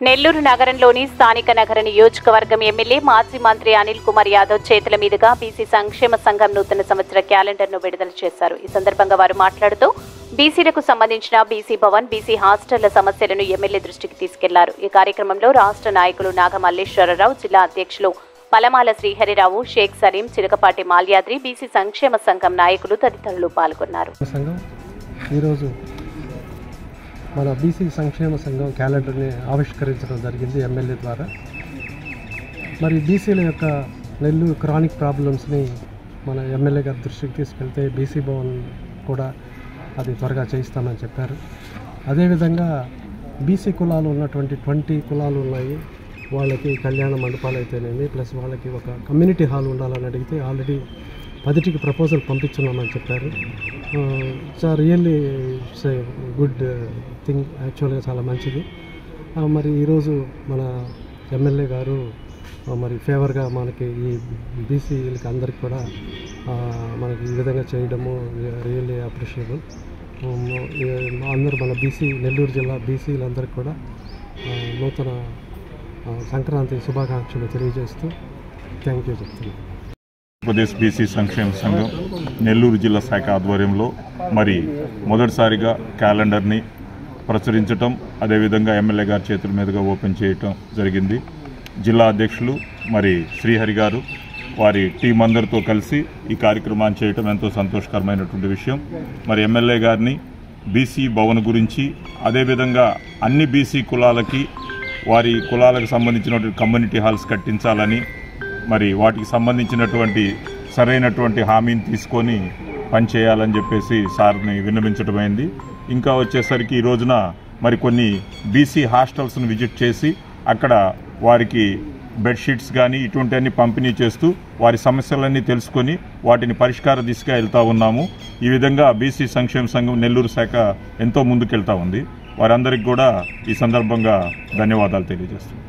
నెల్లూరు నగరంలోని స్థానిక నగర నియోజకవర్గం ఎమ్మెల్యే మాజీ మంత్రి అనిల్ కుమార్ యాదవ్ చేతుల మీదుగా బీసీ సంక్షేమ సంఘం నూతన సంవత్సర క్యాలెండర్ను విడుదల చేశారు. ఈ సందర్భంగా వారు మాట్లాడుతూ బీసీలకు సంబంధించిన బీసీ భవన్, బీసీ హాస్టళ్ల సమస్యలను ఎమ్మెల్యే దృష్టికి తీసుకెళ్లారు. ఈ కార్యక్రమంలో రాష్ట్ర నాయకులు నాగమల్లేశ్వరరావు, జిల్లా అధ్యక్షులు పలమాల శ్రీహరిరావు, షేక్ సలీం, చిలకపాటి మాల్యాద్రి, బీసీ సంక్షేమ సంఘం నాయకులు తదితరులు పాల్గొన్నారు. మన బీసీ సంక్షేమ సంఘం క్యాలెండర్ని ఆవిష్కరించడం జరిగింది ఎమ్మెల్యే ద్వారా. మరి బీసీల యొక్క నెల్లూరు క్రానిక్ ప్రాబ్లమ్స్ని మన ఎమ్మెల్యే గారి దృష్టికి తీసుకెళ్తే బీసీ భవన్ కూడా అది త్వరగా చేయిస్తామని చెప్పారు. అదేవిధంగా బీసీ కులాలు ఉన్నటువంటి 20 కులాలు ఉన్నాయి. వాళ్ళకి కళ్యాణ మండపాలు అయితేనేమి, ప్లస్ వాళ్ళకి ఒక కమ్యూనిటీ హాల్ ఉండాలని అడిగితే ఆల్రెడీ 10కి ప్రపోజల్ పంపించున్నామని చెప్పారు. Really it's a good thing, యాక్చువల్గా చాలా మంచిది. మరి ఈరోజు మన ఎమ్మెల్యే గారు మరి ఫేవర్గా మనకి ఈ బీసీలకి అందరికి కూడా మనకి ఈ విధంగా చేయడము రియల్లీ అప్రిషియబుల్. అందరూ మన నెల్లూరు జిల్లా బీసీలందరికీ కూడా నూతన సంక్రాంతి శుభాకాంక్షలు తెలియజేస్తూ థ్యాంక్ యూ చెప్తున్నాను. ఆంధ్రప్రదేశ్ బీసీ సంక్షేమ సంఘం నెల్లూరు జిల్లా శాఖ ఆధ్వర్యంలో మరి మొదటిసారిగా క్యాలెండర్ని ప్రచురించటం, అదేవిధంగా ఎమ్మెల్యే గారి చేతుల మీదుగా ఓపెన్ చేయటం జరిగింది. జిల్లా అధ్యక్షులు మరి శ్రీహరి గారు వారి టీం అందరితో కలిసి ఈ కార్యక్రమాన్ని చేయటం ఎంతో సంతోషకరమైనటువంటి విషయం. మరి ఎమ్మెల్యే గారిని బీసీ భవన్ గురించి, అదేవిధంగా అన్ని బీసీ కులాలకి వారి కులాలకు సంబంధించినటువంటి కమ్యూనిటీ హాల్స్ కట్టించాలని, మరి వాటికి సంబంధించినటువంటి సరైనటువంటి హామీని తీసుకొని పనిచేయాలని చెప్పేసి సార్ని విన్నవించడమైంది. ఇంకా వచ్చేసరికి ఈ రోజున మరి కొన్ని బీసీ హాస్టల్స్ను విజిట్ చేసి అక్కడ వారికి బెడ్షీట్స్ కానీ ఇటువంటివన్నీ పంపిణీ చేస్తూ వారి సమస్యలన్నీ తెలుసుకొని వాటిని పరిష్కార దిశగా వెళ్తూ ఉన్నాము. ఈ విధంగా బీసీ సంక్షేమ సంఘం నెల్లూరు శాఖ ఎంతో ముందుకెళ్తూ ఉంది. వారందరికీ కూడా ఈ సందర్భంగా ధన్యవాదాలు తెలియజేస్తున్నాం.